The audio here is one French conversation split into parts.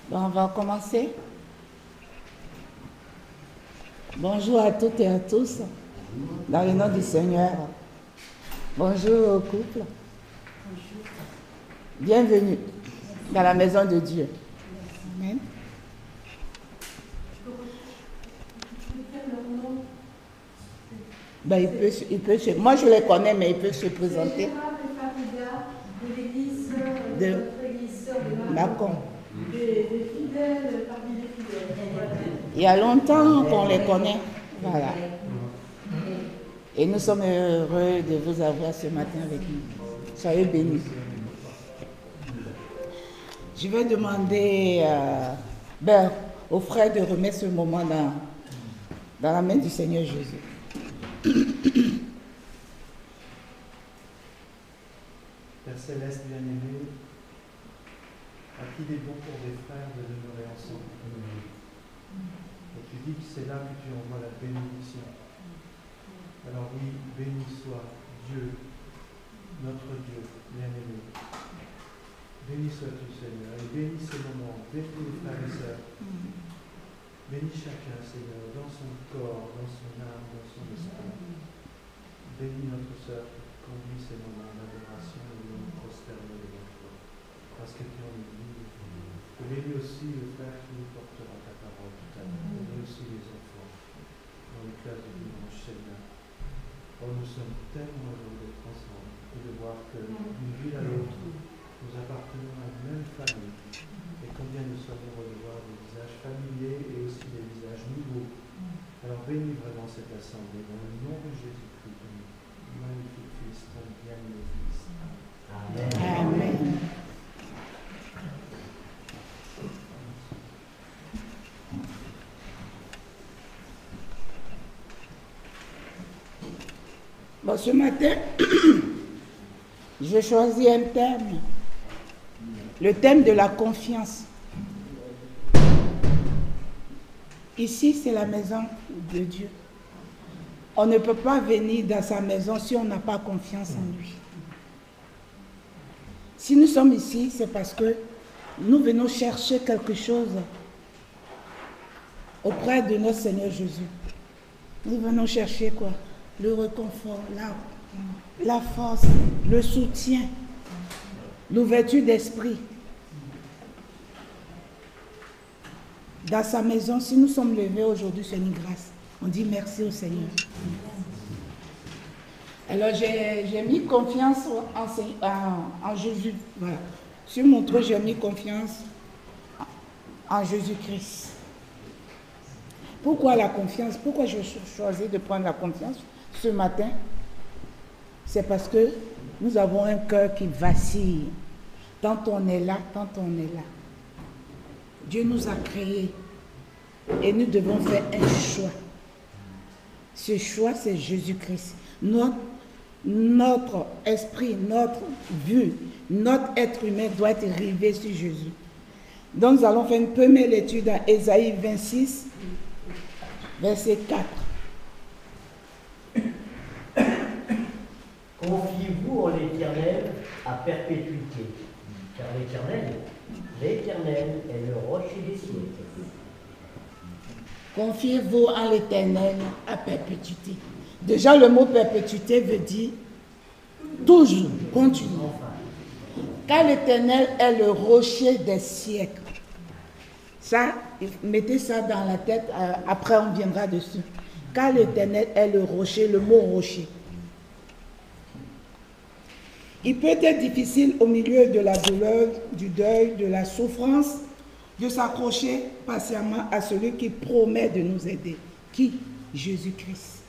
Bon, on va commencer. Bonjour à toutes et à tous, dans le nom du Seigneur. Bonjour au couple. Bienvenue dans la maison de Dieu. Amen. Ben, il peut moi je les connais, mais il peut se présenter. De l'église de notre église sœur de Macon. Des fidèles parmi les fidèles. Il y a longtemps qu'on les connaît. Voilà. Et nous sommes heureux de vous avoir ce matin avec nous. Soyez bénis. Je vais demander aux frères de remettre ce moment dans la main du Seigneur Jésus. Père Céleste bien-aimé, à qui il est bon pour des frères de demeurer ensemble. Et tu dis que c'est là que tu envoies la bénédiction. Alors oui, béni soit Dieu, notre Dieu bien-aimé. Béni sois-tu Seigneur, et bénis ces moments, bénis les frères et sœurs. Bénis chacun Seigneur, dans son corps, dans son âme, dans son esprit. Bénis notre sœur qui conduit ces moments d'adoration et de nous prosterner devant toi, parce que tu en es digne. Et bénis aussi le frère qui nous portera ta parole tout à l'heure. Bénis aussi les enfants dans les classes de dimanche Seigneur. Oh, nous sommes tellement heureux d'être ensemble et de voir que d'une ville à l'autre, nous appartenons à la même famille. Et combien nous sommes heureux de voir des visages familiers et aussi des visages nouveaux. Alors bénis vraiment cette assemblée dans le nom de Jésus-Christ, ton magnifique Fils, ton bien-aimé Fils. Amen. Amen. Bon, ce matin, j'ai choisi un thème, le thème de la confiance. Ici, c'est la maison de Dieu. On ne peut pas venir dans sa maison si on n'a pas confiance en lui. Si nous sommes ici, c'est parce que nous venons chercher quelque chose auprès de notre Seigneur Jésus. Nous venons chercher quoi? Le réconfort, la force, le soutien, l'ouverture d'esprit. Dans sa maison, si nous sommes levés aujourd'hui, c'est une grâce. On dit merci au Seigneur. Alors j'ai mis confiance en Jésus. Voilà. Sur mon trône, j'ai mis confiance en Jésus-Christ. Pourquoi la confiance? Pourquoi je choisis de prendre la confiance ce matin? C'est parce que nous avons un cœur qui vacille. Tant on est là, tant on est là. Dieu nous a créés et nous devons faire un choix. Ce choix, c'est Jésus-Christ. Notre esprit, notre vue, notre être humain doit être rivé sur Jésus. Donc nous allons faire une première lecture dans Ésaïe 26, verset 4. Confiez-vous en l'Éternel à perpétuité, car l'Éternel est le rocher des siècles. Confiez-vous en l'Éternel à perpétuité. Déjà, le mot perpétuité veut dire toujours, continuellement. Car l'Éternel est le rocher des siècles. Ça, mettez ça dans la tête, après on viendra dessus. Car l'Éternel est le rocher, le mot rocher. Il peut être difficile au milieu de la douleur, du deuil, de la souffrance, de s'accrocher patiemment à celui qui promet de nous aider. Qui? Jésus-Christ.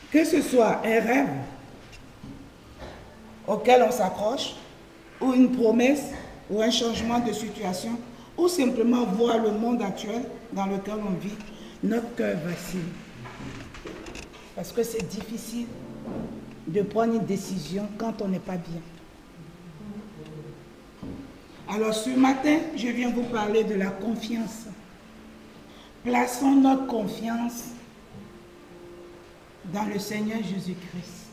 Que ce soit un rêve auquel on s'accroche, ou une promesse, ou un changement de situation, ou simplement voir le monde actuel dans lequel on vit, notre cœur vacille. Parce que c'est difficile de prendre une décision quand on n'est pas bien. Alors ce matin, je viens vous parler de la confiance. Plaçons notre confiance dans le Seigneur Jésus-Christ.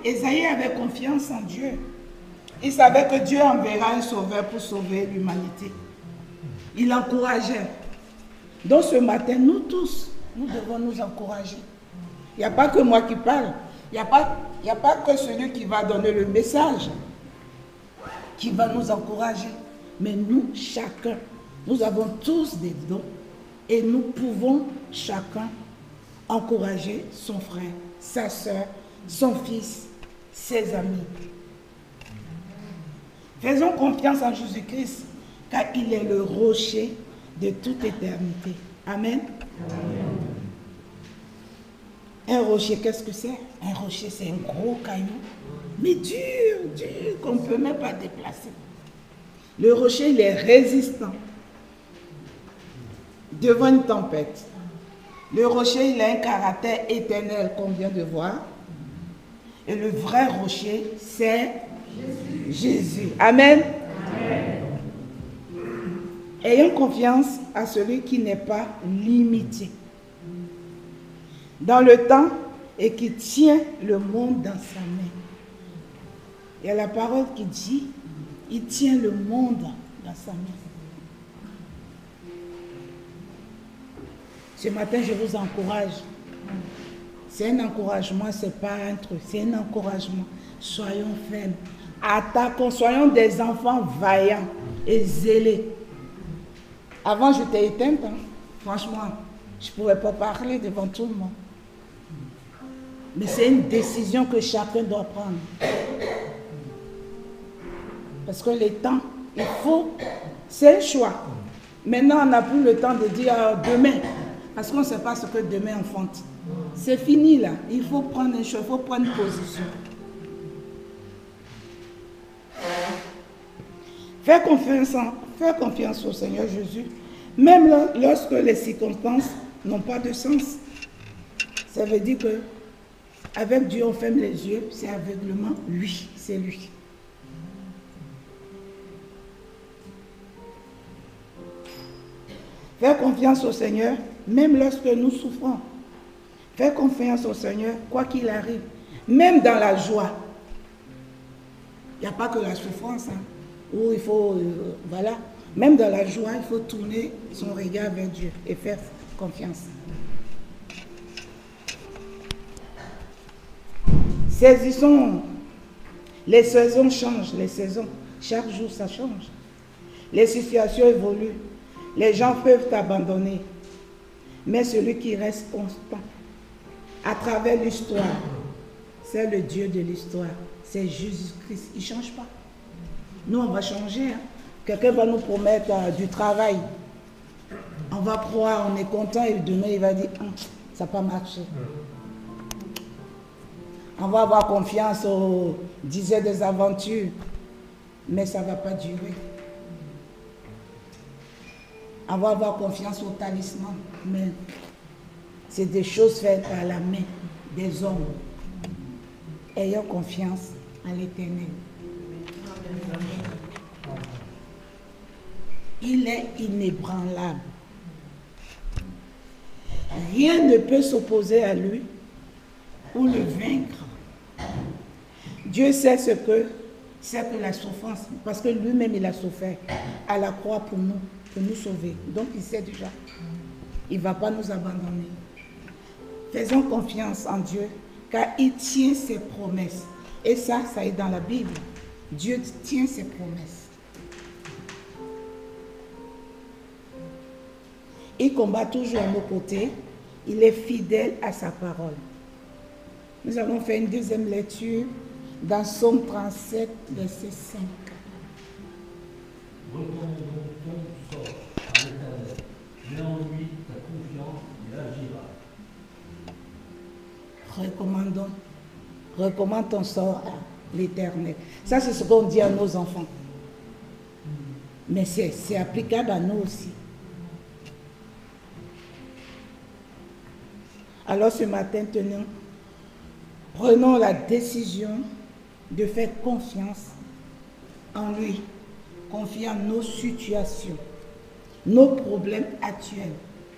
Ésaïe avait confiance en Dieu. Il savait que Dieu enverra un sauveur pour sauver l'humanité. Il encourageait. Donc ce matin, nous tous, nous devons nous encourager. Il n'y a pas que moi qui parle. Il n'y a pas que celui qui va donner le message qui va nous encourager. Mais nous, chacun, nous avons tous des dons et nous pouvons chacun encourager son frère, sa soeur, son fils, ses amis. Faisons confiance en Jésus-Christ, car il est le rocher de toute éternité. Amen. Amen. Un rocher, qu'est-ce que c'est? Un rocher, c'est un gros caillou, mais dur, qu'on ne peut même pas déplacer. Le rocher, il est résistant devant une tempête. Le rocher, il a un caractère éternel qu'on vient de voir. Et le vrai rocher, c'est Jésus. Amen. Amen. Ayons confiance à celui qui n'est pas limité dans le temps et qui tient le monde dans sa main. Il y a la parole qui dit, il tient le monde dans sa main. Ce matin, je vous encourage. C'est un encouragement, ce n'est pas un truc, c'est un encouragement. Soyons fermes, attaquons, soyons des enfants vaillants et zélés. Avant, j'étais éteinte, hein. Franchement, je ne pouvais pas parler devant tout le monde. Mais c'est une décision que chacun doit prendre. Parce que les temps, il faut, c'est un choix. Maintenant, on n'a plus le temps de dire demain, parce qu'on ne sait pas ce que demain enfante. C'est fini là, il faut prendre un choix, il faut prendre position. Faire confiance au Seigneur Jésus, même lorsque les circonstances n'ont pas de sens. Ça veut dire que avec Dieu, on ferme les yeux, c'est aveuglement, lui, c'est lui. Faire confiance au Seigneur, même lorsque nous souffrons. Faire confiance au Seigneur, quoi qu'il arrive, même dans la joie. Il n'y a pas que la souffrance, hein, où il faut, voilà. Même dans la joie, il faut tourner son regard vers Dieu et faire confiance. Saisissons, les saisons changent, les saisons, chaque jour ça change. Les situations évoluent, les gens peuvent abandonner, mais celui qui reste constant à travers l'histoire, c'est le Dieu de l'histoire, c'est Jésus-Christ, il ne change pas. Nous, on va changer. Hein. Quelqu'un va nous promettre du travail. On va croire, on est content et demain il va dire, ça n'a pas marché. On va avoir confiance aux dizaines des aventures, mais ça ne va pas durer. On va avoir confiance au talisman, mais c'est des choses faites par la main des hommes. Ayons confiance en l'Éternel. Il est inébranlable. Rien ne peut s'opposer à lui ou le vaincre. Dieu sait ce que c'est que la souffrance, parce que lui-même il a souffert à la croix pour nous sauver. Donc il sait déjà. Il ne va pas nous abandonner. Faisons confiance en Dieu, car il tient ses promesses. Et ça est dans la Bible. Dieu tient ses promesses. Il combat toujours à nos côtés. Il est fidèle à sa parole. Nous allons faire une deuxième lecture dans Psaume 37, verset 5. Recommandons ton sort à l'Éternel. Mets en lui ta confiance, il agira. Recommande ton sort à l'Éternel. Ça, c'est ce qu'on dit à nos enfants. Mais c'est applicable à nous aussi. Alors ce matin, prenons la décision de faire confiance en lui, confier en nos situations, nos problèmes actuels,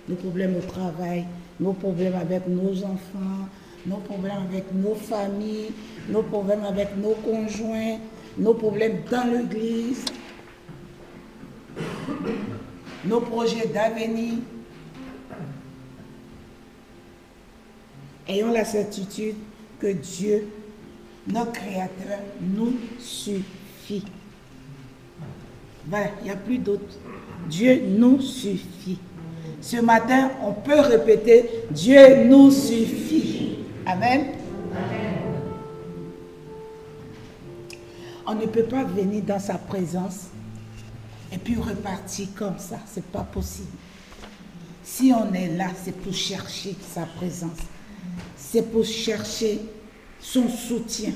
nos problèmes au travail, nos problèmes avec nos enfants, nos problèmes avec nos familles, nos problèmes avec nos conjoints, nos problèmes dans l'église, nos projets d'avenir. Ayons la certitude que Dieu, notre Créateur, nous suffit. Voilà, il n'y a plus d'autre. Dieu nous suffit. Ce matin, on peut répéter, Dieu nous suffit. Amen. On ne peut pas venir dans sa présence et puis repartir comme ça. Ce n'est pas possible. Si on est là, c'est pour chercher sa présence. C'est pour chercher son soutien.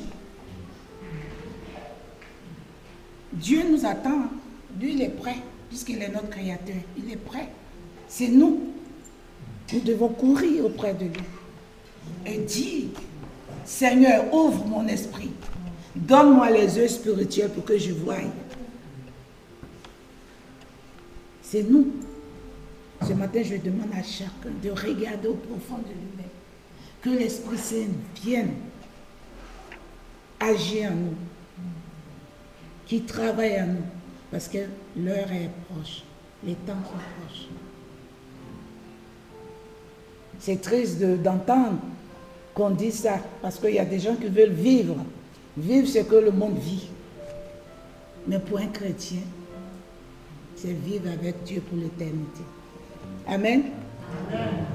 Dieu nous attend. Lui, il est prêt, puisqu'il est notre Créateur. Il est prêt. C'est nous. Nous devons courir auprès de lui et dire, Seigneur, ouvre mon esprit. Donne-moi les yeux spirituels pour que je voie. C'est nous. Ce matin, je demande à chacun de regarder au profond de lui-même. Que l'Esprit Saint vienne agir en nous. Qu'il travaille en nous. Parce que l'heure est proche. Les temps sont proches. C'est triste d'entendre qu'on dit ça. Parce qu'il y a des gens qui veulent vivre. Vivre ce que le monde vit. Mais pour un chrétien, c'est vivre avec Dieu pour l'éternité. Amen. Amen.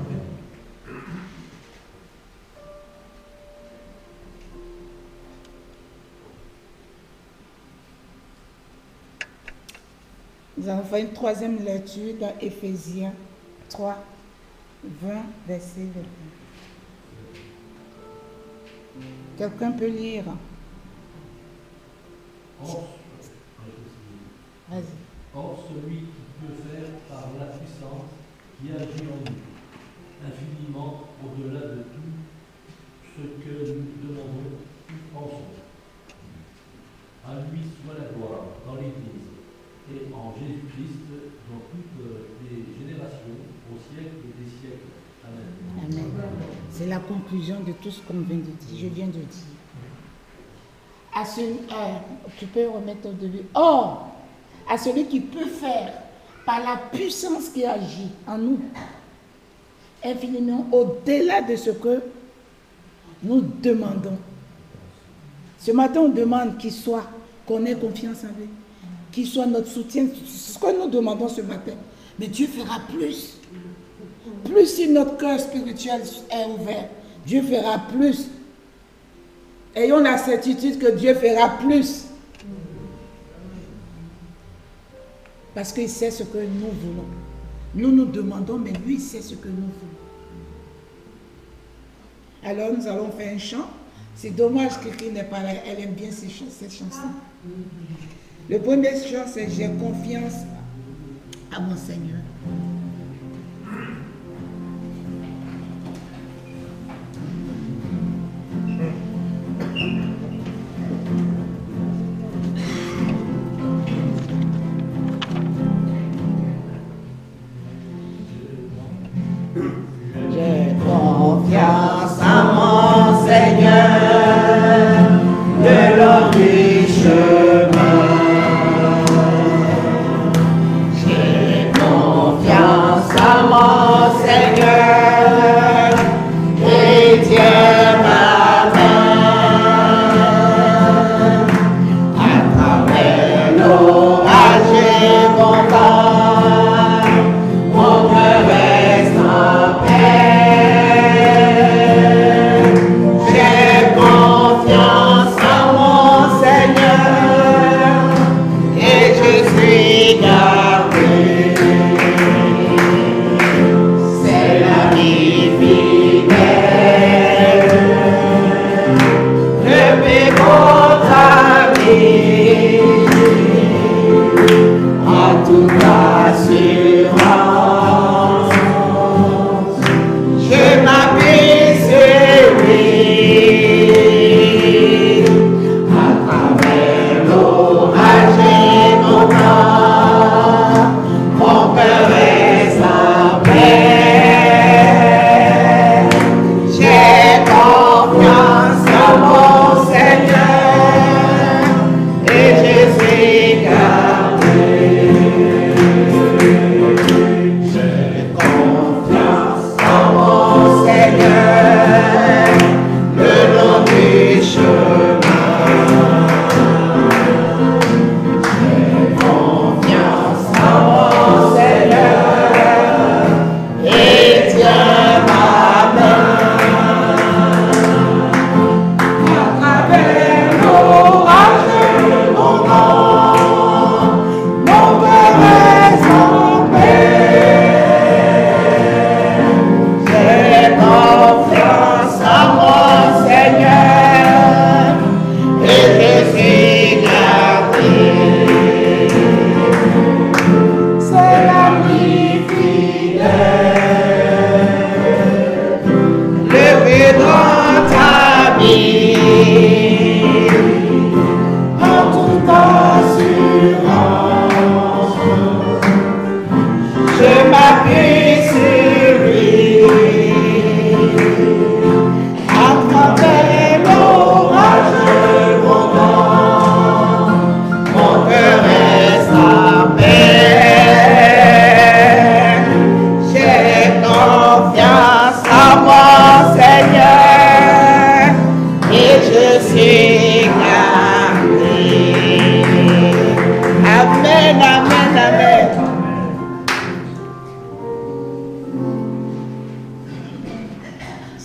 Nous allons faire une troisième lecture dans Éphésiens 3, 20, verset 21. Quelqu'un peut lire? Vas-y. Or, celui qui peut faire par la puissance qui agit en nous, infiniment au-delà de tout ce que nous demandons ou pensons. À lui soit la gloire dans l'Église et en Jésus-Christ dans toutes les générations, au siècle des siècles. Amen. Amen. C'est la conclusion de tout ce qu'on vient de dire. Je viens de dire. Tu peux remettre au début. Or, à celui qui peut faire par la puissance qui agit en nous, infiniment au-delà de ce que nous demandons. Ce matin, on demande qu'il soit, qu'on ait confiance en lui, qu'il soit notre soutien. C'est ce que nous demandons ce matin. Mais Dieu fera plus. Plus si notre cœur spirituel est ouvert, Dieu fera plus. Ayons la certitude que Dieu fera plus. Parce qu'il sait ce que nous voulons. Nous nous demandons, mais lui sait ce que nous voulons. Alors nous allons faire un chant. C'est dommage que quelqu'un n'est pas là. Elle aime bien cette chanson. Le premier chant, c'est « J'ai confiance à mon Seigneur ». J'ai confiance à mon Seigneur de longs chemins. J'ai confiance.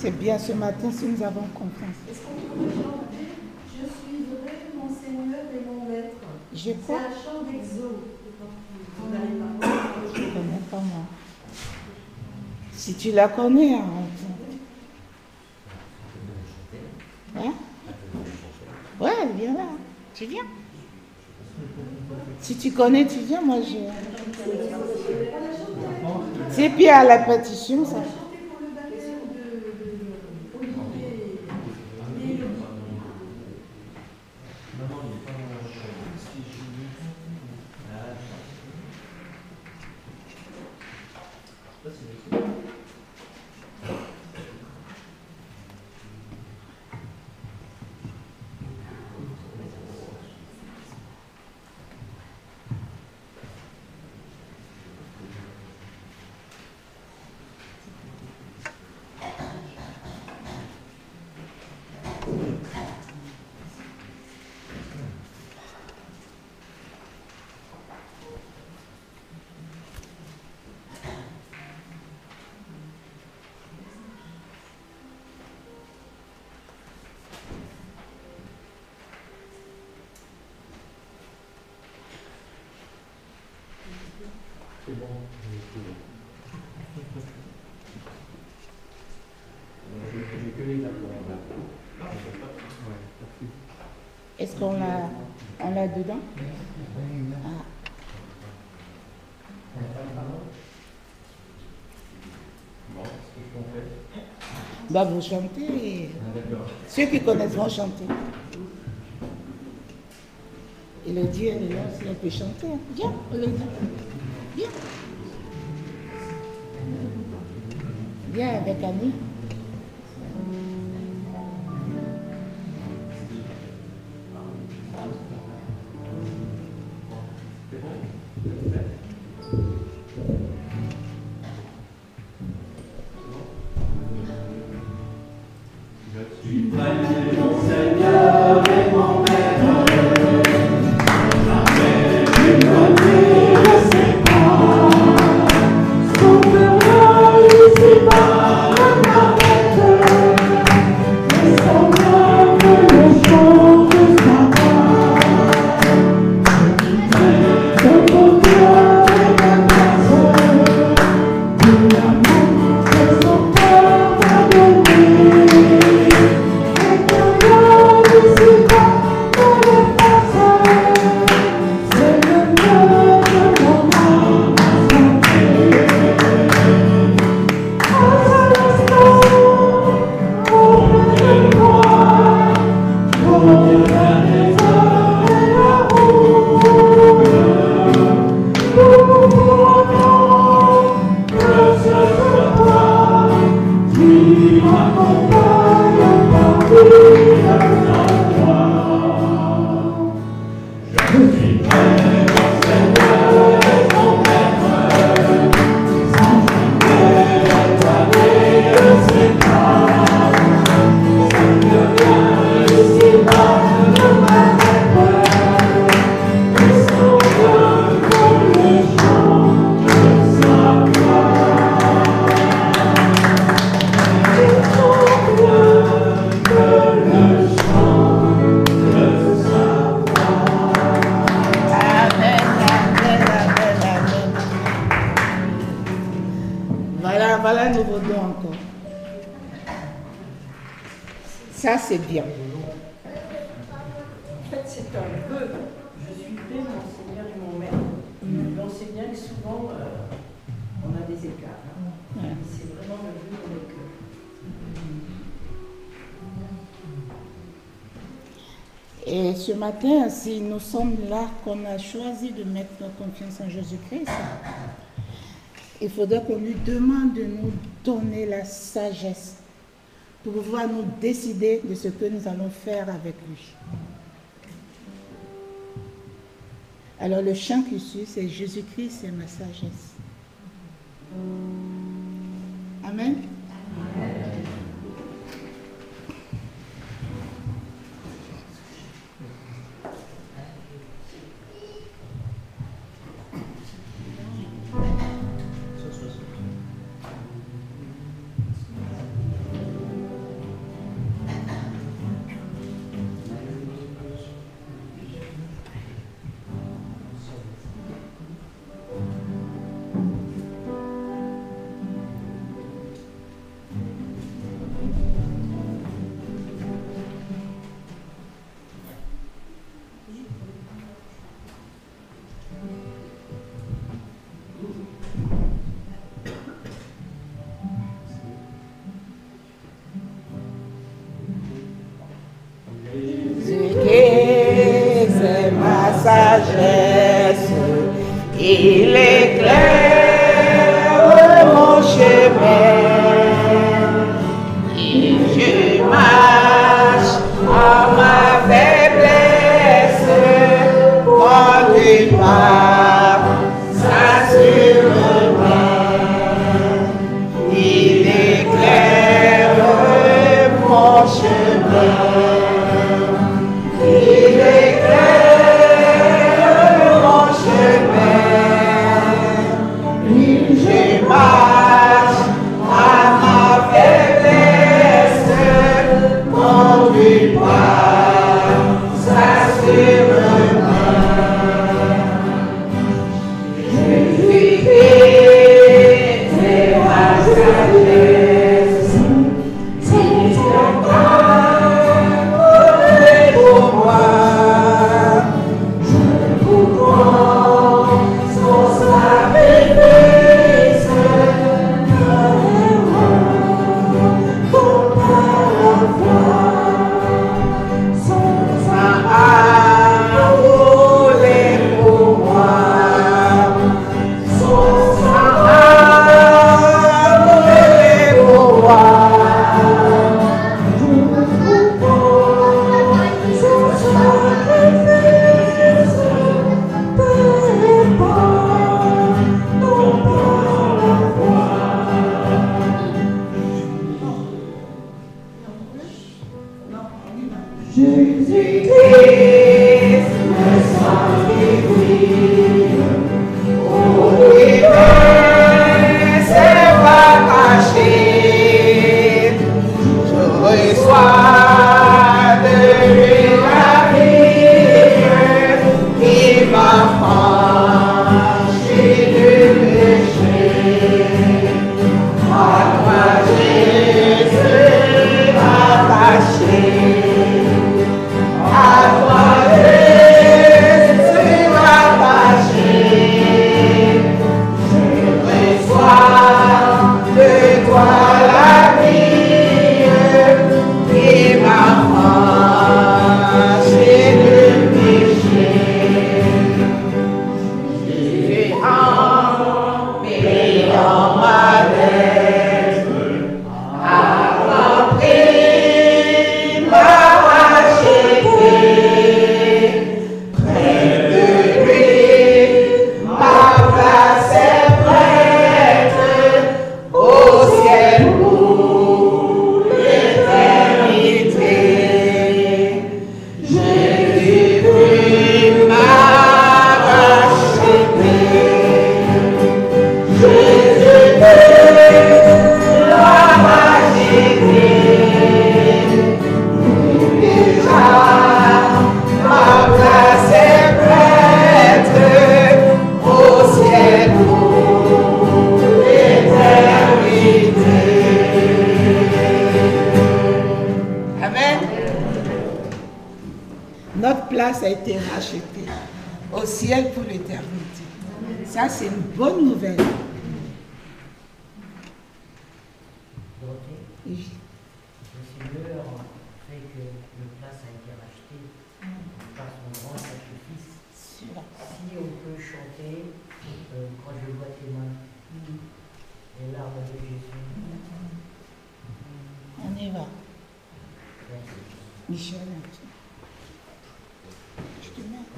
C'est bien ce matin si nous avons confiance. Est-ce qu'on pourrait chanter Je suivrai mon Seigneur et mon Maître? Je C'est crois. un chant d'exo. Vous n'allez pas. Je ne connais pas moi. Si tu la connais, hein. Hein? Ouais, elle vient là. Tu viens? Si tu connais, tu viens. Moi, je. C'est puis à la pétition, ça. Pour le baptême de Olivier et Élodie. C'est bon. J'ai que les accords. Est-ce qu'on l'a dedans? Ah. Bon, qu'est-ce qu'on fait? Bah, vous chantez. Ceux qui connaissent vont chanter. Élodie, elle est là, si elle peut chanter. Viens, Élodie. Viens. Viens avec Annie. Voilà un nouveau don encore. Ça, c'est bien. En fait, c'est un vœu. Je suivrai mon Seigneur et mon Maître. Mais on sait bien que souvent, on a des écarts. Hein. Ouais. C'est vraiment le vœu dans le cœur. Et ce matin, si nous sommes là, qu'on a choisi de mettre notre confiance en Jésus-Christ, il faudrait qu'on lui demande de nous donner la sagesse pour pouvoir nous décider de ce que nous allons faire avec lui. Alors le chant qui suit, c'est Jésus-Christ, c'est ma sagesse. Amen. sagesse, il éclaire mon chemin. Et je marche à ma faiblesse, quand il part, ça sur le il éclaire mon chemin. Il éclaire mon chemin. Je marche à ma faiblesse, conduit par sa sûreté. Je suis guidé ma sagesse, c'est un pour moi. Je vous prends sans sacrifice, pour la foi, sans rouler pour moi, sans rouler pour moi. Je vous prends sans sacrifice, peu importe, non pas la foi. Jésus-Christ, me sanctifie, pour lui c'est pas caché. Je reçois de lui la vie qui m'a franchi du péché. À toi Jésus attaché. À toi Jésus attaché, je reçois de toi la vie qui m'a franchi du péché. J'ai en ma tête a compris ma Notre place a été rachetée au ciel pour l'éternité. Ça, c'est une bonne nouvelle. Le Seigneur fait que notre place a été rachetée par son grand sacrifice. Si on peut chanter quand je vois tes mains, les larmes de Jésus. On y va. Merci. Michel, je te mets.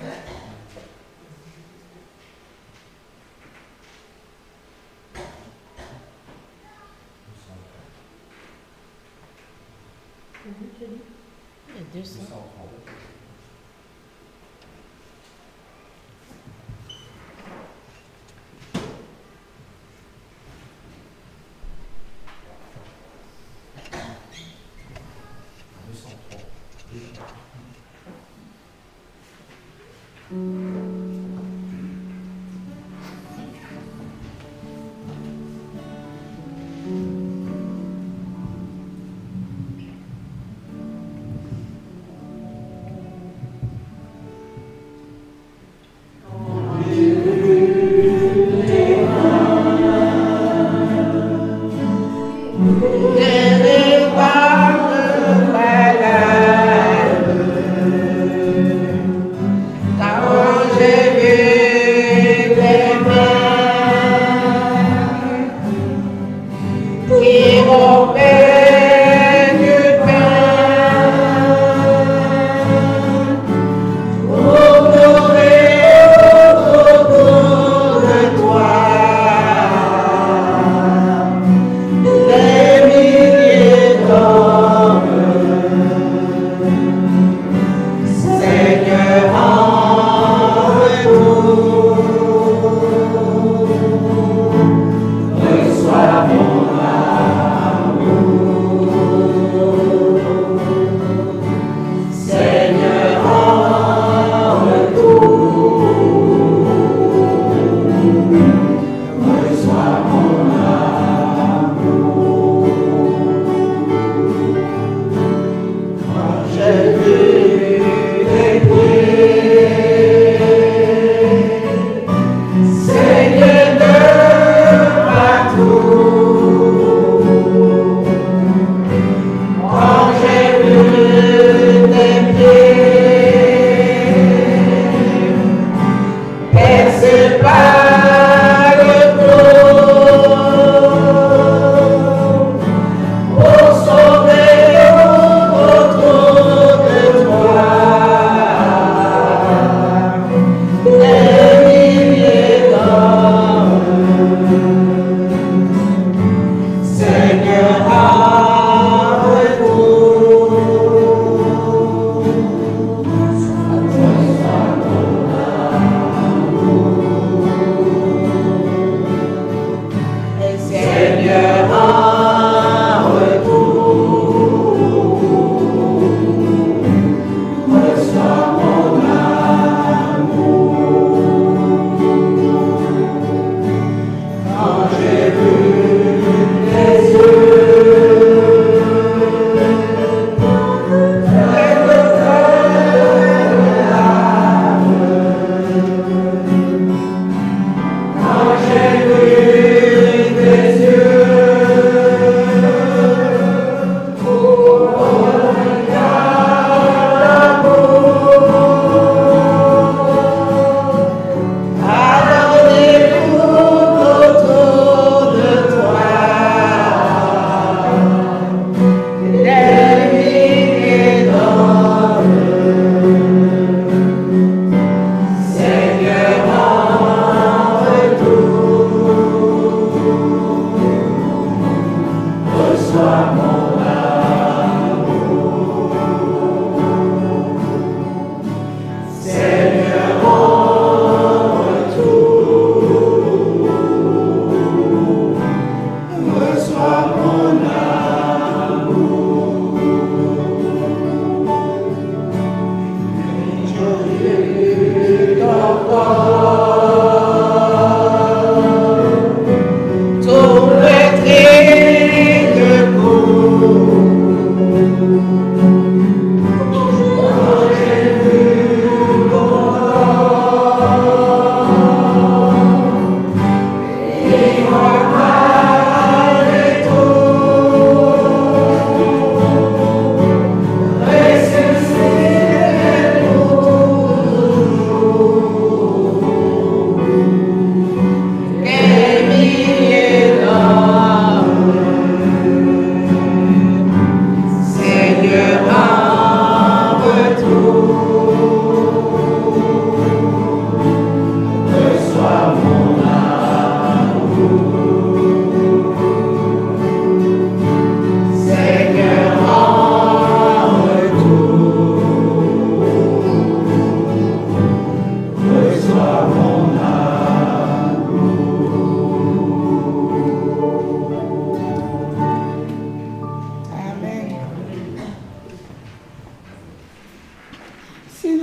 Et 200.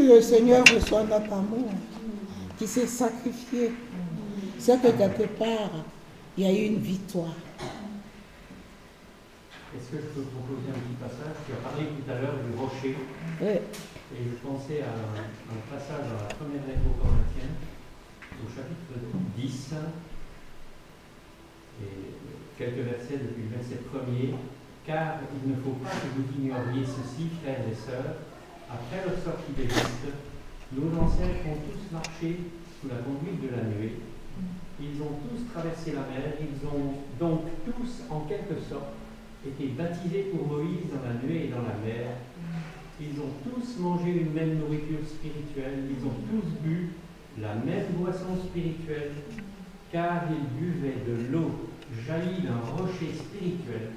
le Seigneur reçoit notre amour, qui s'est sacrifié, c'est que quelque part, il y a eu une victoire. Est-ce que je peux proposer un petit passage? Tu as parlé tout à l'heure du rocher. Oui. Et je pensais à un passage dans la première lettre aux Corinthiens, au chapitre 10, et quelques versets depuis le verset 1er. Car il ne faut pas que vous ignoriez ceci, frères et sœurs, après leur sortie d'Égypte, nos ancêtres ont tous marché sous la conduite de la nuée. Ils ont tous traversé la mer, ils ont donc tous, en quelque sorte, été baptisés pour Moïse dans la nuée et dans la mer. Ils ont tous mangé une même nourriture spirituelle, ils ont tous bu la même boisson spirituelle, car ils buvaient de l'eau jaillie d'un rocher spirituel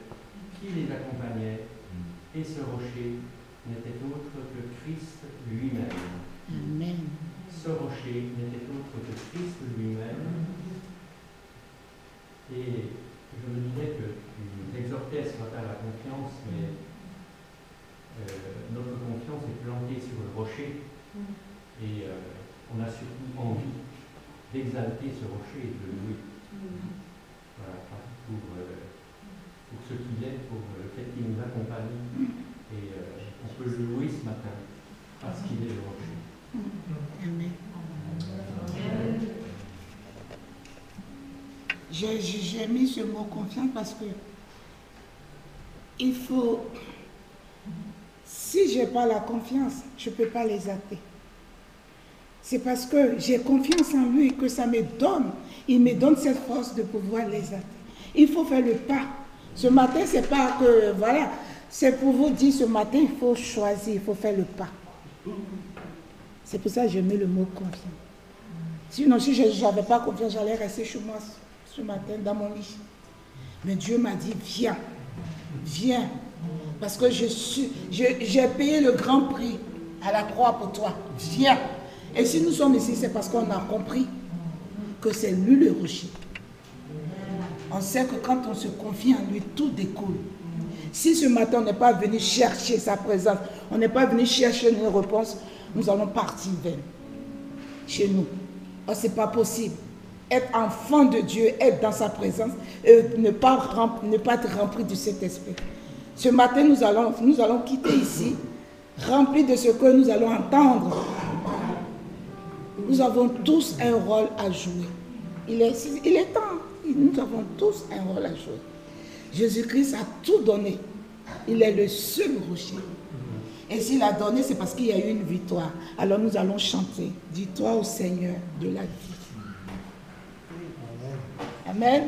qui les accompagnait, et ce rocher n'était autre que Christ lui-même. Amen. Ce rocher n'était autre que Christ lui-même. Et je me disais que tu nous exhortais ce matin à la confiance, mais notre confiance est plantée sur le rocher, et on a surtout envie d'exalter ce rocher et de le louer. Voilà, pour ce qu'il est, pour le fait qu'il nous accompagne, et on peut le louer ce matin parce qu'il est le rocher. Amen. J'ai mis ce mot confiance parce que il faut, si je n'ai pas la confiance, je ne peux pas les athées. C'est parce que j'ai confiance en lui que ça me donne, il me donne cette force de pouvoir les athées. Il faut faire le pas. Ce matin, c'est pas que, voilà, c'est pour vous dire ce matin, il faut choisir, il faut faire le pas. C'est pour ça que je mets le mot confiance. Sinon, si je n'avais pas confiance, j'allais rester chez moi ce matin dans mon lit. Mais Dieu m'a dit, viens, viens. Parce que j'ai payé le grand prix à la croix pour toi. Viens. Et si nous sommes ici, c'est parce qu'on a compris que c'est lui le rocher. On sait que quand on se confie en lui, tout découle. Si ce matin, on n'est pas venu chercher sa présence, on n'est pas venu chercher une réponse, nous allons partir vers chez nous. Oh, ce n'est pas possible. Être enfant de Dieu, être dans sa présence, et ne pas être rempli de cet esprit. Ce matin, nous allons quitter ici, remplis de ce que nous allons entendre. Nous avons tous un rôle à jouer. Il est temps. Nous avons tous un rôle à jouer. Jésus-Christ a tout donné. Il est le seul rocher. Et s'il a donné, c'est parce qu'il y a eu une victoire. Alors nous allons chanter. Victoire au Seigneur de la vie. Amen.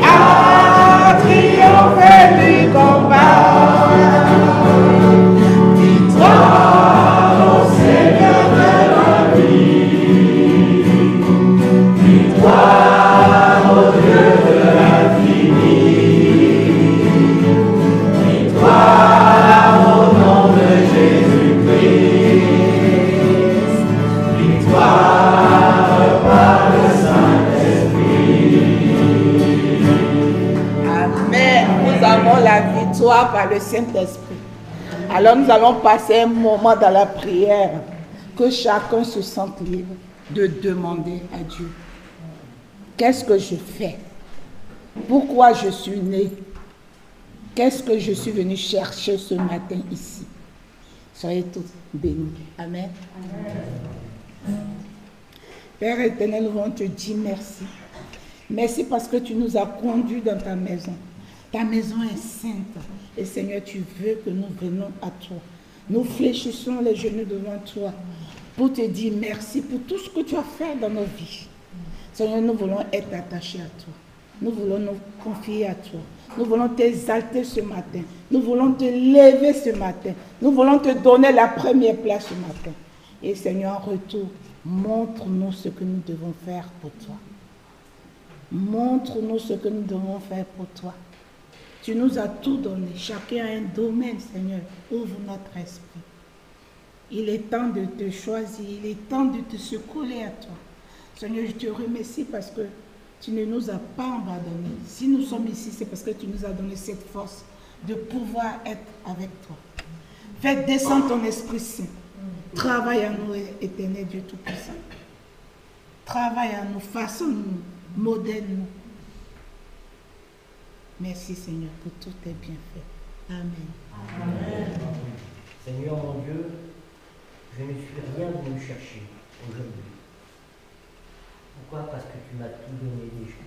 Ah! Saint-Esprit. Alors nous allons passer un moment dans la prière, que chacun se sente libre de demander à Dieu. Qu'est-ce que je fais? Pourquoi je suis né? Qu'est-ce que je suis venu chercher ce matin ici? Soyez tous bénis. Amen. Amen. Père éternel, on te dit merci. Merci parce que tu nous as conduits dans ta maison. Ta maison est sainte. Et Seigneur, tu veux que nous venions à toi. Nous fléchissons les genoux devant toi pour te dire merci pour tout ce que tu as fait dans nos vies. Seigneur, nous voulons être attachés à toi. Nous voulons nous confier à toi. Nous voulons t'exalter ce matin. Nous voulons te lever ce matin. Nous voulons te donner la première place ce matin. Et Seigneur, en retour, montre-nous ce que nous devons faire pour toi. Montre-nous ce que nous devons faire pour toi. Tu nous as tout donné. Chacun a un domaine, Seigneur. Ouvre notre esprit. Il est temps de te choisir. Il est temps de te secouer à toi. Seigneur, je te remercie parce que tu ne nous as pas abandonnés. Si nous sommes ici, c'est parce que tu nous as donné cette force de pouvoir être avec toi. Fais descendre ton Esprit Saint. Travaille en nous, éternel Dieu Tout-Puissant. Travaille en nous, façonne-nous, modèle-nous. Merci Seigneur pour tous tes bienfaits. Amen. Amen. Seigneur mon Dieu, je ne suis rien venu chercher aujourd'hui. Pourquoi? Parce que tu m'as tout donné déjà.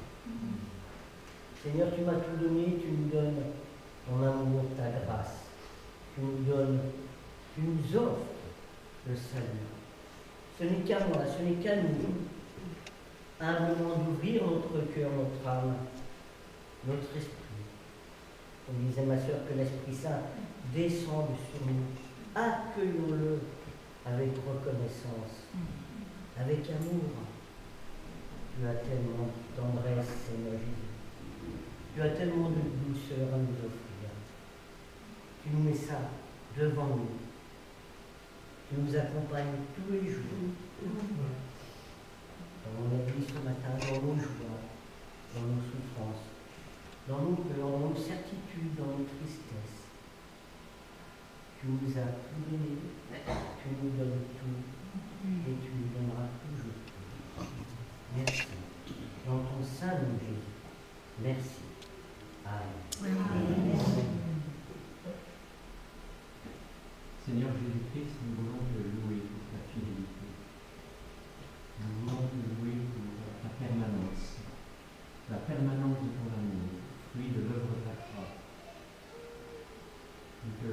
Seigneur, tu m'as tout donné, tu nous donnes ton amour, ta grâce. Tu nous offres le salut. Ce n'est qu'à moi, ce n'est qu'à nous, humblement d'ouvrir notre cœur, notre âme, notre esprit. Comme disait ma soeur, que l'Esprit Saint descende sur nous. Accueillons-le avec reconnaissance, avec amour. Tu as tellement de tendresse, Seigneur Jésus. Tu as tellement de douceur à nous offrir. Tu nous mets ça devant nous. Tu nous accompagnes tous les jours. Dans mon église ce matin, dans nos joies, dans nos souffrances, dans nos peurs, dans nos certitudes, dans nos tristesses. Tu nous as tout donné, tu nous donnes tout, et tu nous donneras toujours tout. Merci. Dans ton saint nom, Jésus. Merci. Amen. Amen. Seigneur Jésus-Christ, nous voulons te louer pour ta fidélité. Nous voulons te louer pour ta permanence, la permanence de ton amour, fruit de l'œuvre de la croix. Nous te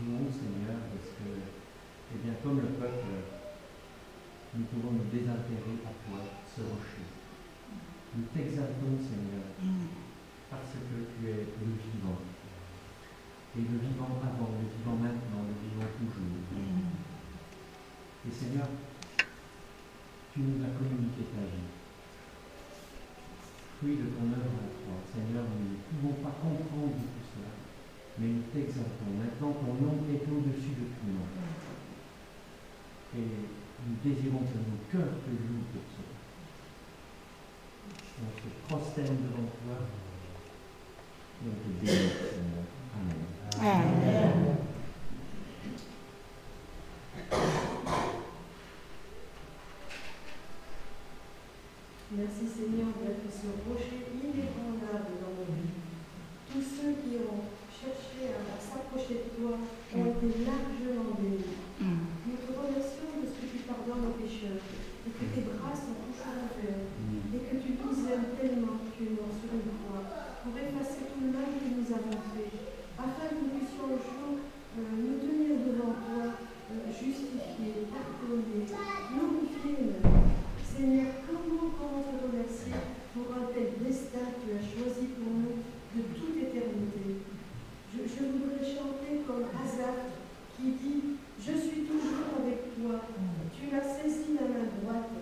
louons, Seigneur, parce que, eh bien, comme le peuple, nous pouvons nous désaltérer à toi, ce rocher. Nous t'exaltons, Seigneur, parce que tu es le vivant. Et le vivant avant, le vivant maintenant, le vivant toujours. Et Seigneur, tu nous as communiqué ta vie. Fruit de ton œuvre à la croix. Seigneur, nous ne pouvons pas comprendre tout cela, mais nous t'exaltons. Maintenant, ton nom est au-dessus de tout nom. Et nous désirons que nos cœurs te louent pour cela. On se prosterne devant toi et on te bénit, Seigneur. Amen. Amen. Merci Seigneur d'être ce rocher inébranlable dans nos vies. Tous ceux qui ont cherché à s'approcher de toi ont été largement bénis. Nous te remercions de ce que tu pardonnes aux pécheurs et que tes bras sont toujours ouverts et que tu nous aimes tellement que tu es mort sur une croix pour effacer tout le mal que nous avons fait, afin que nous puissions un jour nous tenir devant toi, justifiés, pardonnés, glorifiés même. Seigneur, comment te remercier pour un tel destin que tu as choisi pour nous de toute éternité. Je voudrais chanter comme Asaph qui dit « Je suis toujours avec toi, tu m'as saisi la main droite,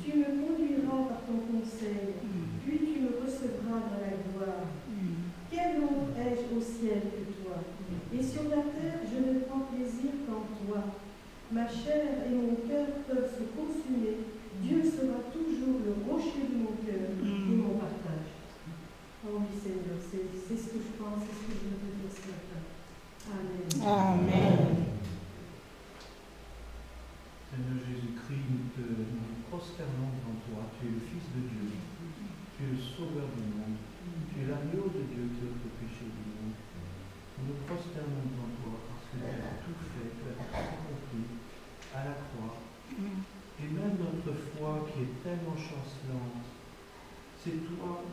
tu me conduiras par ton conseil, puis tu me recevras dans la gloire. Quel autre ai-je au ciel que toi? Et sur la terre, je ne prends plaisir qu'en toi. Ma chair et mon cœur peuvent se consumer. Dieu sera toujours le rocher de mon cœur et mon partage. » Oh oui, Seigneur, c'est ce que je pense, c'est ce que je veux te dire ce matin. croix, tu es le Fils de Dieu, tu es le Sauveur du monde, tu es l'agneau de Dieu qui ôte le péché du monde. Nous nous prosternons devant toi parce que tu as tout fait, tu as tout accompli à la croix. Et même notre foi qui est tellement chancelante, c'est toi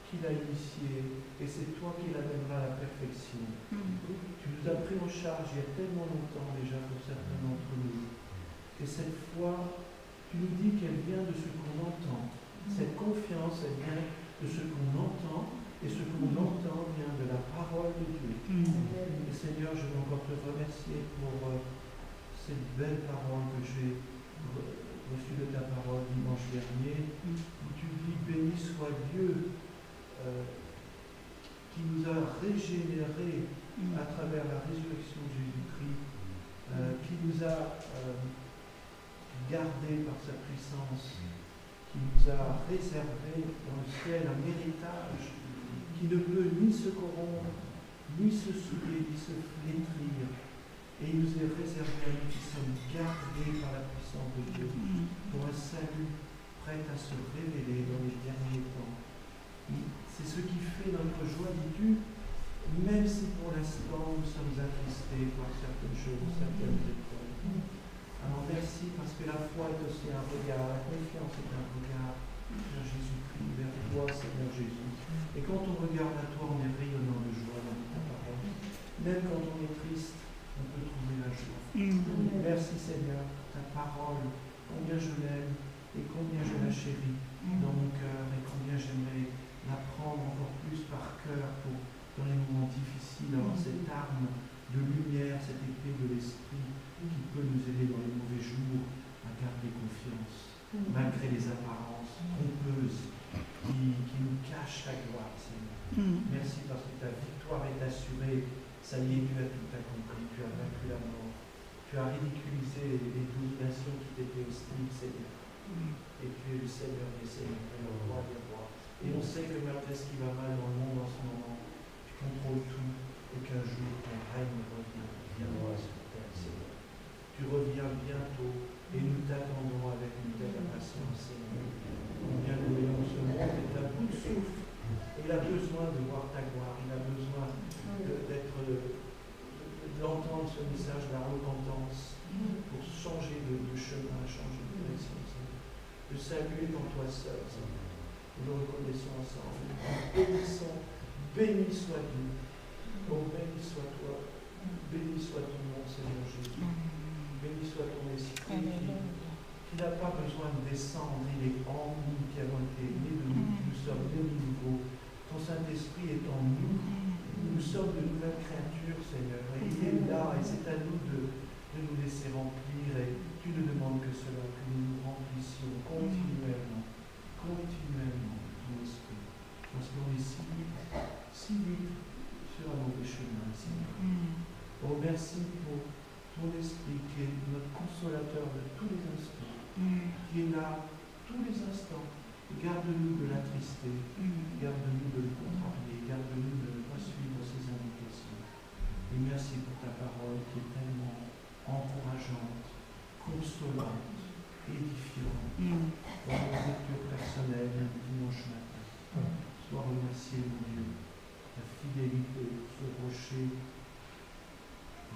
qui l'as initiée et c'est toi qui l'amèneras à la perfection. Tu nous as pris en charge il y a tellement longtemps déjà pour certains d'entre nous. Et cette foi, tu nous dis qu'elle vient de ce qu'on entend. Cette confiance, elle vient de ce qu'on entend, et ce qu'on entend vient de la parole de Dieu. Et Seigneur, je veux encore te remercier pour cette belle parole que j'ai reçue de ta parole dimanche dernier, où tu dis, béni soit Dieu, qui nous a régénérés à travers la résurrection de Jésus-Christ, qui nous a gardés par sa puissance, qui nous a réservé dans le ciel un héritage qui ne peut ni se corrompre, ni se souiller, ni se flétrir. Et il nous est réservé à nous qui sommes gardés par la puissance de Dieu pour un salut prêt à se révéler dans les derniers temps. C'est ce qui fait notre joie, dis-tu, même si pour l'instant nous sommes attristés par certaines choses, certaines épreuves. Alors merci parce que la foi est aussi un regard, la confiance est un regard vers Jésus-Christ, vers toi, Seigneur Jésus. Et quand on regarde à toi, on est rayonnant de joie dans ta parole. Même quand on est triste, on peut trouver la joie. Merci Seigneur, ta parole, combien je l'aime et combien je la chéris dans mon cœur et combien j'aimerais l'apprendre encore plus par cœur pour, dans les moments difficiles, avoir cette arme de lumière, cette épée de l'esprit qui peut nous aider dans les mauvais jours à garder confiance, malgré les apparences trompeuses qui nous cachent la gloire, Seigneur. Merci parce que ta victoire est assurée. Ça y est, tu as tout accompli, tu as vaincu la mort, tu as ridiculisé les dominations qui t'étaient hostiles, Seigneur. Et tu es le Seigneur des Seigneurs, le roi des rois. Et on sait que malgré ce qui va mal dans le monde en ce moment, tu contrôles tout et qu'un jour ton règne reviendra sur terre, Seigneur. Tu reviens bientôt et nous t'attendons avec une telle impatience, Seigneur. Combien nous voyons ce monde est à bout de souffle. Il a besoin de voir ta gloire, il a besoin d'entendre ce message de la repentance pour changer de chemin, changer de direction, Seigneur. Le salut est en toi seul, Seigneur. Nous le reconnaissons ensemble. Bénissons, béni soit Dieu. Oh, béni soit toi. Béni soit ton nom, Seigneur Jésus. Béni soit ton esprit qui n'a pas besoin de descendre. Il est en nous qui avons été nés de nous, nous sommes nés de nouveau. Ton Saint-Esprit est en nous. Nous sommes de nouvelles créatures, Seigneur. Et il est là, et c'est à nous de nous laisser remplir. Et tu ne demandes que cela, que nous nous remplissions continuellement de ton esprit. Parce qu'on est si vite sur un mauvais chemin, Seigneur. Oh, merci pour ton esprit qui est notre consolateur de tous les instants, qui est là tous les instants. Garde-nous de l'attrister, garde-nous de le contrarier, garde-nous de ne pas suivre ses indications. Et merci pour ta parole qui est tellement encourageante, consolante, édifiante. Dans nos lectures personnelles du dimanche matin. Sois remercié, mon Dieu, ta fidélité, ce rocher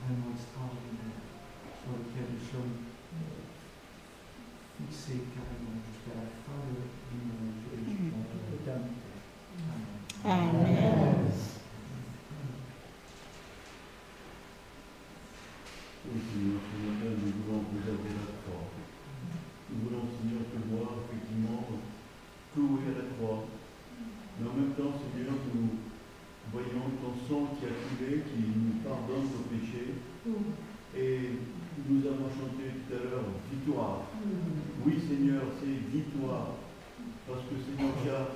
vraiment extraordinaire sur lequel nous sommes fixés carrément jusqu'à la fin du monde et dans toute l'éternité. Amen. Amen. Oui, Seigneur, ce matin, nous voulons vous appeler la croix. Nous voulons, Seigneur, te voir effectivement cloué à la croix. Mais en même temps, Seigneur, nous voyons ton sang qui a coulé, qui nous pardonne nos péchés. Et nous avons chanté tout à l'heure victoire. Oui, Seigneur, c'est victoire. Parce que, Seigneur,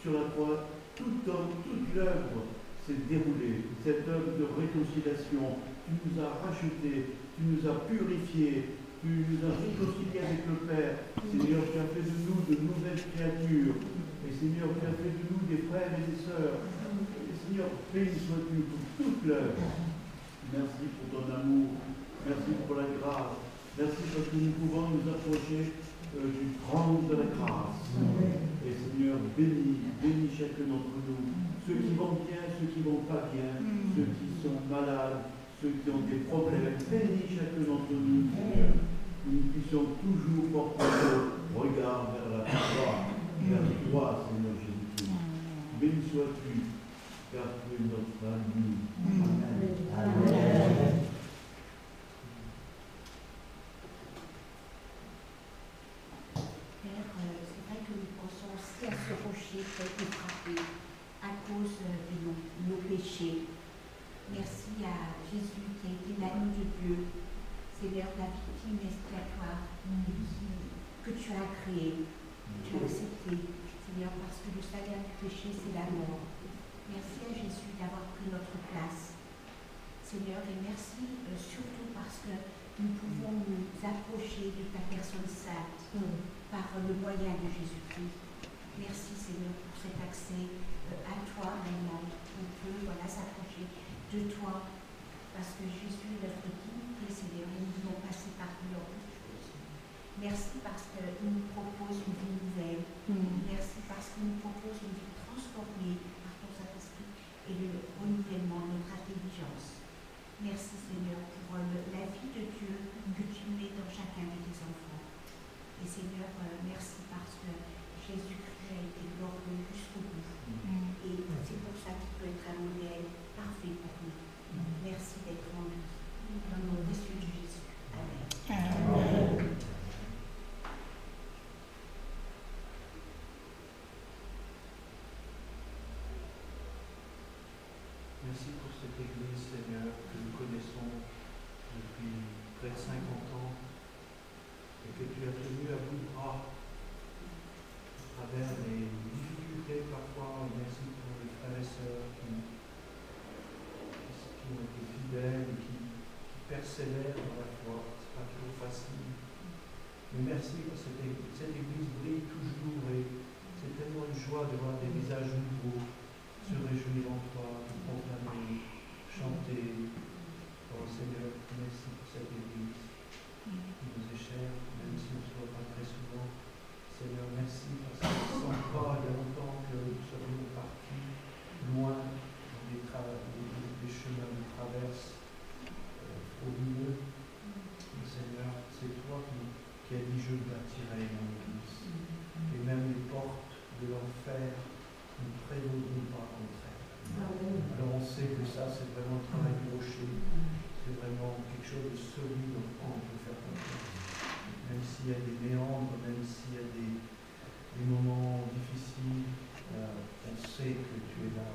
sur la croix, toute l'œuvre s'est déroulée. Cette œuvre de réconciliation, tu nous as rachetés, tu nous as purifiés, tu nous as réconciliés avec le Père. Seigneur, tu as fait de nous de nouvelles créatures. Et Seigneur, tu as fait de nous des frères et des sœurs. Et Seigneur, béni sois-tu pour toute l'œuvre. Merci pour ton amour. Merci pour la grâce. Merci parce que nous pouvons nous approcher du trône de la grâce. Et Seigneur, bénis chacun d'entre nous, ceux qui vont bien, ceux qui vont pas bien, ceux qui sont malades, ceux qui ont des problèmes. Bénis chacun d'entre nous, Seigneur. Nous puissions toujours porter nos regards vers la croix, vers toi, Seigneur Jésus-Christ. Béni sois-tu, car tu es notre ami. Amen. C'est vrai que nous pensons aussi à ce rocher qui a été frappé à cause de nos péchés. Merci à Jésus qui a été l'agneau de Dieu. Seigneur, la victime expiatoire que tu as créée, tu as accepté, Seigneur, parce que le salaire du péché, c'est la mort. Merci à Jésus d'avoir pris notre place. Seigneur, et merci surtout parce que nous pouvons nous approcher de ta personne sainte par le moyen de Jésus-Christ. Merci Seigneur pour cet accès à toi réellement. On peut s'approcher de toi parce que Jésus est notre dignité, Seigneur, et nous voulons passer par lui en toutes choses. Merci parce qu'il nous propose une vie nouvelle. Merci parce qu'il nous propose une vie transformée par ton Saint-Esprit et le renouvellement de notre intelligence. Merci Seigneur pour la vie de Dieu que tu mets dans chacun de tes enfants. Et Seigneur, merci parce que Jésus-Christ a été glorieux jusqu'au bout. Et c'est pour ça qu'il peut être un modèle parfait pour nous. Merci d'être en nous. Dans le nom précieux de Jésus. Amen. Amen. Merci pour cette Église, Seigneur, que nous connaissons depuis près de 50 ans et que tu as tenu à bout de bras à travers les difficultés parfois. Merci pour les frères et sœurs qui ont été fidèles et qui persévèrent dans la foi. Ce n'est pas toujours facile. Mais merci parce que cette Église brille toujours et c'est tellement une joie de voir des visages nouveaux se réjouir en toi, proclamer, chanter. Oh Seigneur, merci pour cette Église qui nous est chère, même si on ne se voit pas très souvent. Seigneur, merci parce que je ne sens pas il y a longtemps que nous serions partis loin dans des chemins de traverse frauduleux. Mais Seigneur, c'est toi qui as dit je bâtirai mon Église. Et même les portes de l'enfer ne prévaudront pas contre elle. Alors on sait que ça, c'est vraiment le travail du rocher. C'est vraiment quelque chose de solide en quoi on peut faire confiance. Même s'il y a des méandres, même s'il y a des moments difficiles, on sait que tu es là.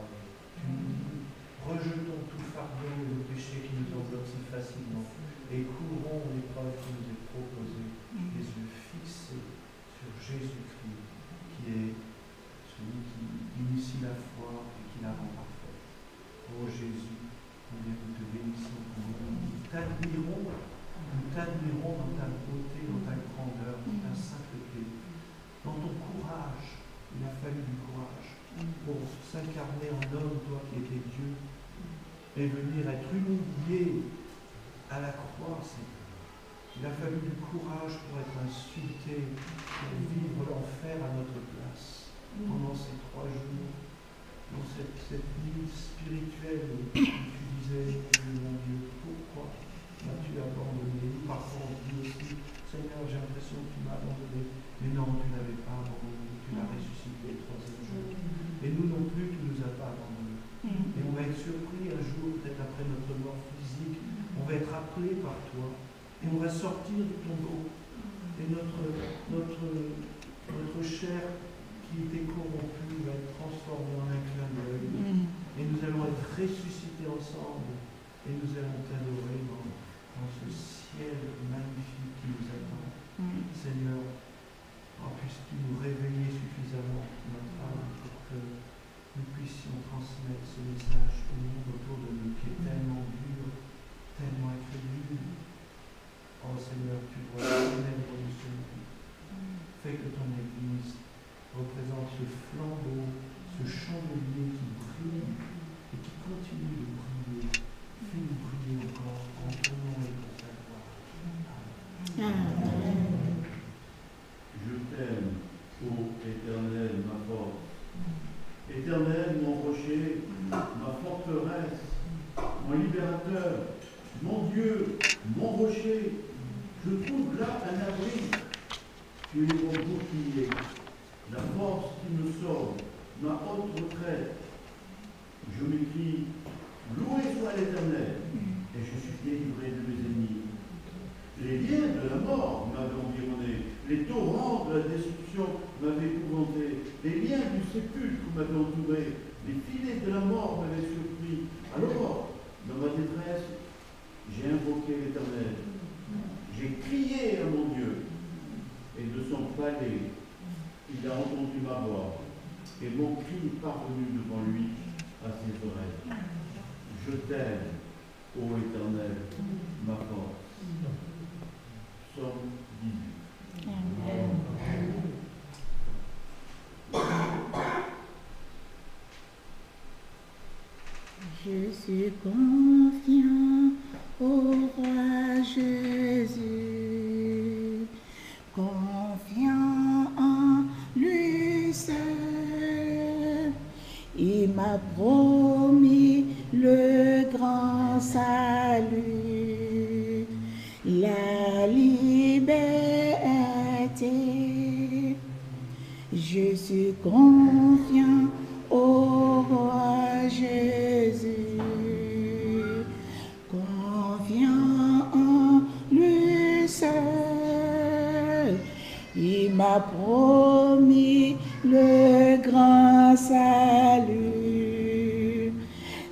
Tu nous dis, rejetons tout fardeau et le péché qui nous enveloppe si facilement et courons l'épreuve qui nous est proposée, les yeux fixés sur Jésus-Christ, qui est celui qui initie la foi et qui la rend parfaite. Ô Jésus, nous te bénissons, nous t'admirons dans ta beauté, dans ta grandeur, dans ta sainteté, dans ton courage. Il a fallu du courage pour s'incarner en homme, toi qui étais Dieu, et venir être humilié à la croix, Seigneur. Il a fallu du courage pour être insulté, pour vivre l'enfer à notre place. Pendant ces 3 jours, dans cette vie spirituelle où tu disais, mon Dieu, pourquoi m'as-tu abandonné? Parfois on dit aussi, Seigneur, j'ai l'impression que tu m'as abandonné. Mais non, tu n'avais pas abandonné, tu l'as ressuscité le 3e jour. Et nous non plus, tu ne nous as pas abandonnés. Et on va être surpris un jour, peut-être après notre mort physique, on va être appelé par toi, et on va sortir du tombeau. Et notre chair qui était corrompu va être transformé en un clin d'œil. Et nous allons être ressuscités ensemble. Et nous allons t'adorer dans ce ciel magnifique qui nous attend. Seigneur, puisses-tu nous réveiller suffisamment notre âme pour que nous puissions transmettre ce message au monde autour de nous qui est tellement dur, tellement incrédule. Oh Seigneur, tu vois la ténèbre de ce monde. Fais que ton Église représente ce flambeau, ce chandelier qui brille et qui continue de briller. Fais-nous briller encore en ton nom et pour ta gloire. Amen. ô Éternel, ma force. Éternel, mon rocher, ma forteresse, mon libérateur, mon Dieu, mon rocher, je trouve là un abri. Tu es mon bouclier, la force qui me sauve, ma haute retraite. Je m'écris, loué soit l'Éternel, et je suis délivré de mes ennemis. Les liens de la mort m'avaient environné, les torrents de la destruction m'avaient épouvanté, les liens du sépulcre m'avaient entouré, les filets de la mort m'avaient surpris. Alors, dans ma détresse, j'ai invoqué l'Éternel. J'ai crié à mon Dieu, et de son palais, il a entendu ma voix, et mon cri est parvenu devant lui à ses oreilles. Je t'aime, ô Éternel, ma force. Psaume 18. Je suis confiant au roi Jésus, confiant en lui seul. Il m'a promis le grand salut, la liberté. Je suis confiant au roi Jésus, confiant en lui seul. Il m'a promis le grand salut,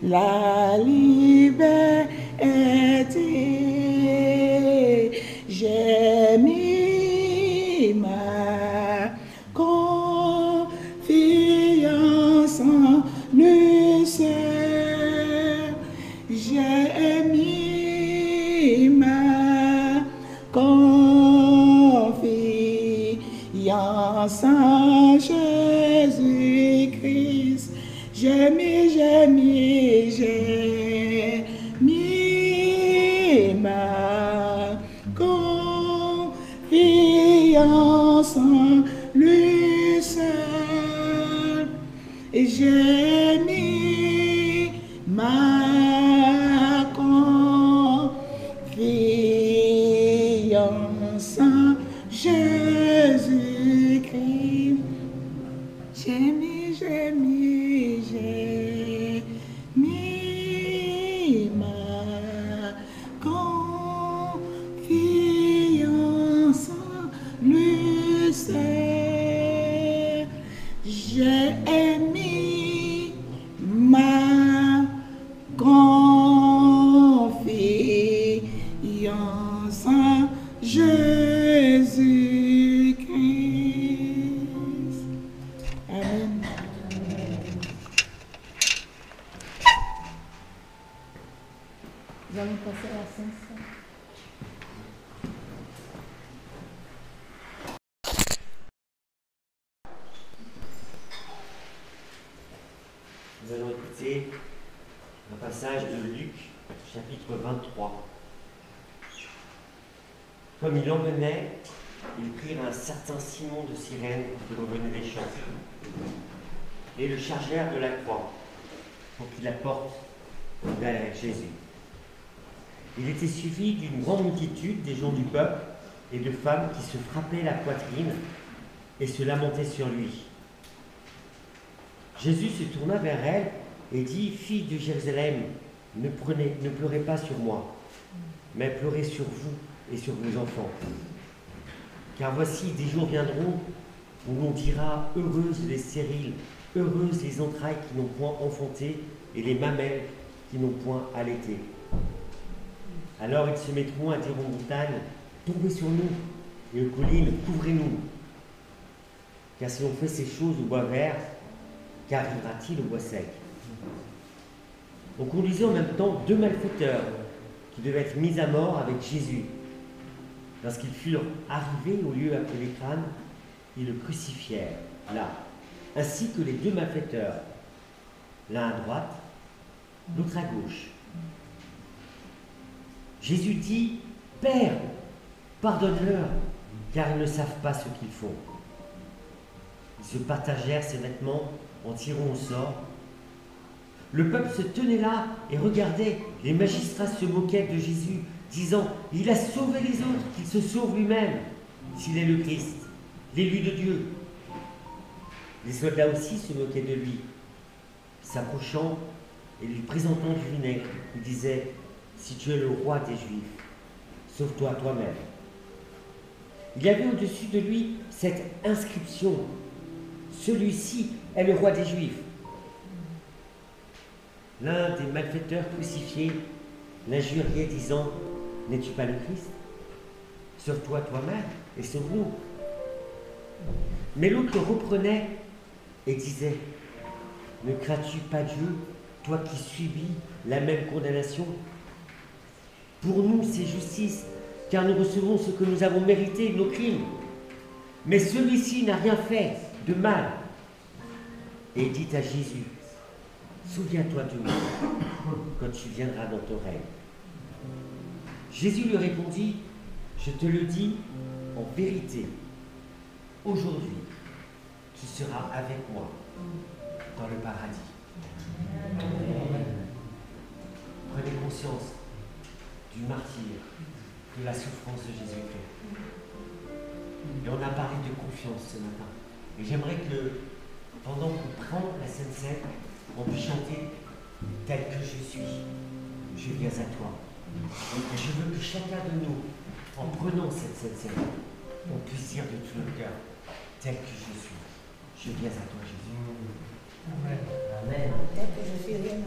la liberté. J'ai mis ma confiance en lui seul. J'ai mis ma confiance en Jésus-Christ. J'ai mis ma confiance en lui seul. J'ai mis ma confiance en Jésus-Christ. J'ai mis ma confiance en lui seul. J'ai mis ma confiance en Jésus-Christ. Amen. Nous allons passer à la Sainte-Seine. Nous allons écouter un passage de Luc, chapitre 23. Comme il emmenait, ils prirent un certain Simon de Cyrène qui revenait des champs, et le chargèrent de la croix pour qu'il la porte vers Jésus. Il était suivi d'une grande multitude des gens du peuple et de femmes qui se frappaient la poitrine et se lamentaient sur lui. Jésus se tourna vers elle et dit, « Fille de Jérusalem, ne pleurez pas sur moi, mais pleurez sur vous et sur vos enfants. Car voici, des jours viendront où l'on dira, heureuses les stériles, heureuses les entrailles qui n'ont point enfanté et les mamelles qui n'ont point allaité. Alors ils se mettront à dire aux montagnes, tombez sur nous, et aux collines, couvrez-nous. Car si l'on fait ces choses au bois vert, qu'arrivera-t-il au bois sec? » On conduisait en même temps 2 malfaiteurs qui devaient être mis à mort avec Jésus. Lorsqu'ils furent arrivés au lieu appelé les crânes, ils le crucifièrent là, ainsi que les 2 malfaiteurs, l'un à droite, l'autre à gauche. Jésus dit, « Père, pardonne-leur, car ils ne savent pas ce qu'ils font. » Ils se partagèrent ses vêtements en tirant au sort. Le peuple se tenait là et regardait. Les magistrats se moquaient de Jésus, disant « Il a sauvé les autres, qu'il se sauve lui-même, s'il est le Christ, l'élu de Dieu. » Les soldats aussi se moquaient de lui. S'approchant et lui présentant du vinaigre, il disait « Si tu es le roi des Juifs, sauve-toi toi-même. » Il y avait au-dessus de lui cette inscription « Celui-ci est le roi des Juifs. » L'un des malfaiteurs crucifiés l'injuriait, disant « N'es-tu pas le Christ? Sauve-toi toi-même et sauve-nous. » Mais l'autre le reprenait et disait « Ne crains-tu pas Dieu, toi qui subis la même condamnation? Pour nous, c'est justice, car nous recevons ce que nous avons mérité, nos crimes. Mais celui-ci n'a rien fait de mal. » Et dit à Jésus « Souviens-toi de moi quand tu viendras dans ton règne. » Jésus lui répondit « Je te le dis en vérité, aujourd'hui, tu seras avec moi dans le paradis. » Prenez conscience du martyre, de la souffrance de Jésus-Christ. Et on a parlé de confiance ce matin. Et j'aimerais que, pendant qu'on prend la Sainte Seine, on puisse chanter « Tel que je suis, je viens à toi ». Et je veux que chacun de nous, en prenant cette Sainte Seine, on puisse dire de tout le cœur « Tel que je suis, je viens à toi, Jésus ». Amen. Amen. Tel que je suis, viens à toi.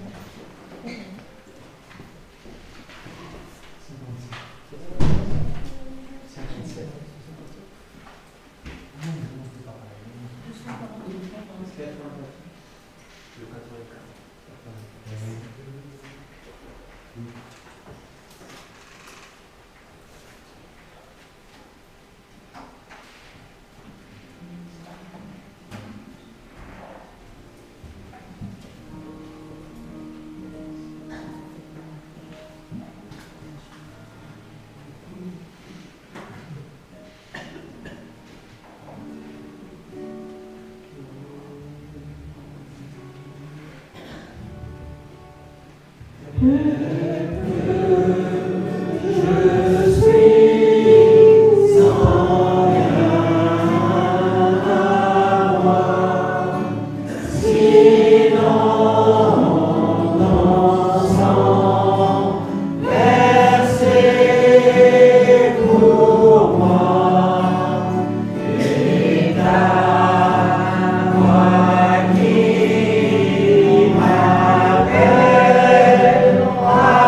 Wow.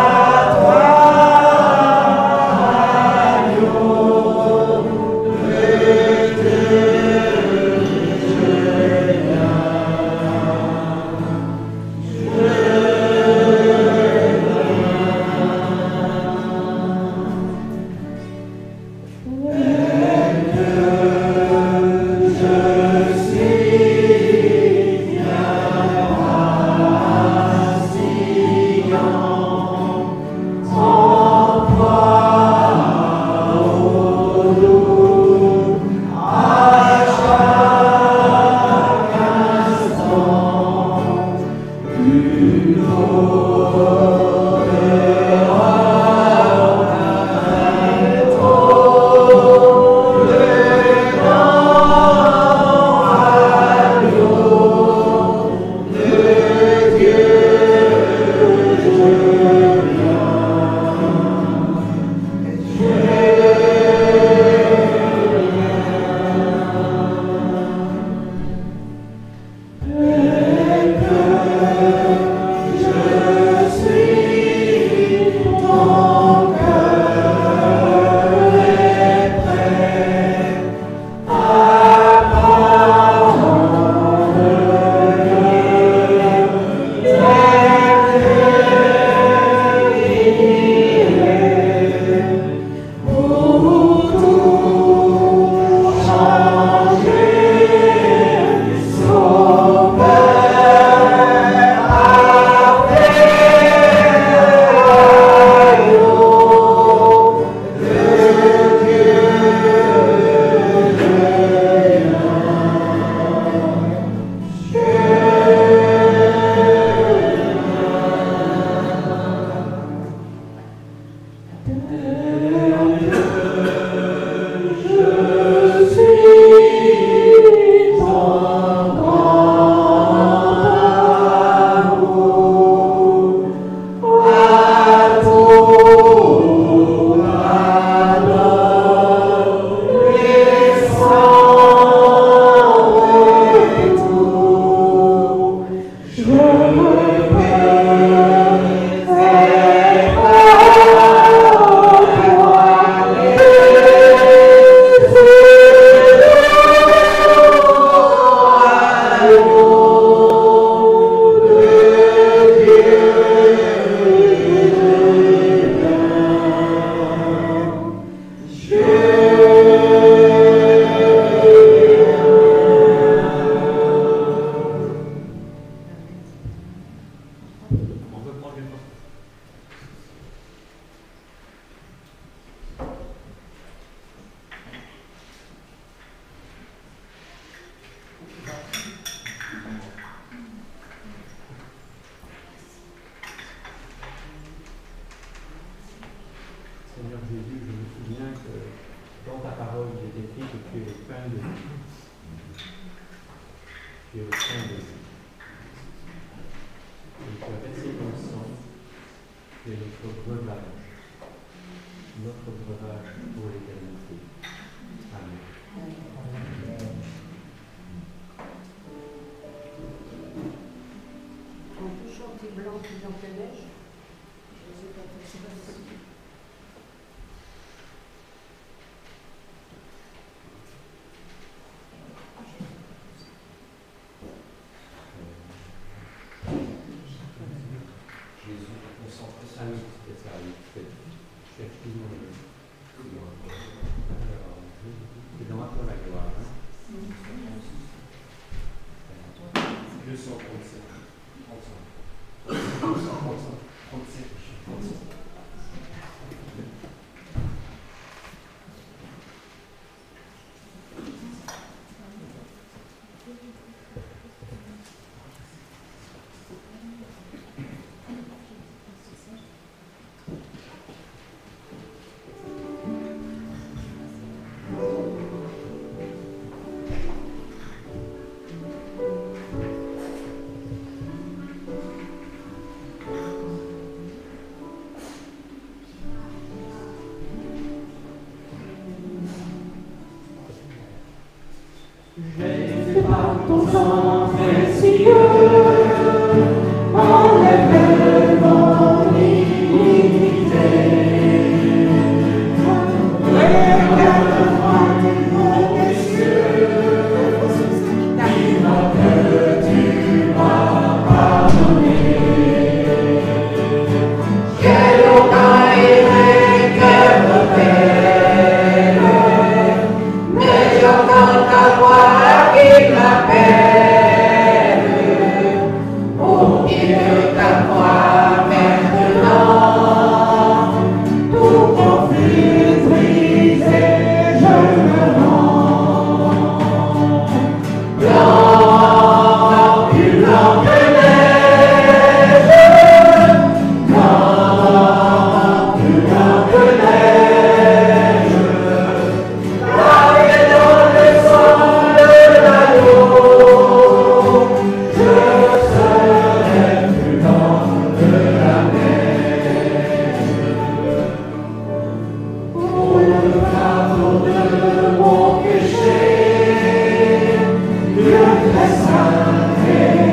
Tu es au sein de nous. Et tu as versé ton sang, tu es notre breuvage pour l'éternité. Amen. On peut chanter blanc plus blanc que neige. Jésus, concentré sur nous, c'est ça, cherche toujours le. C'est dans toi la gloire. Hein? 237. 37. Saint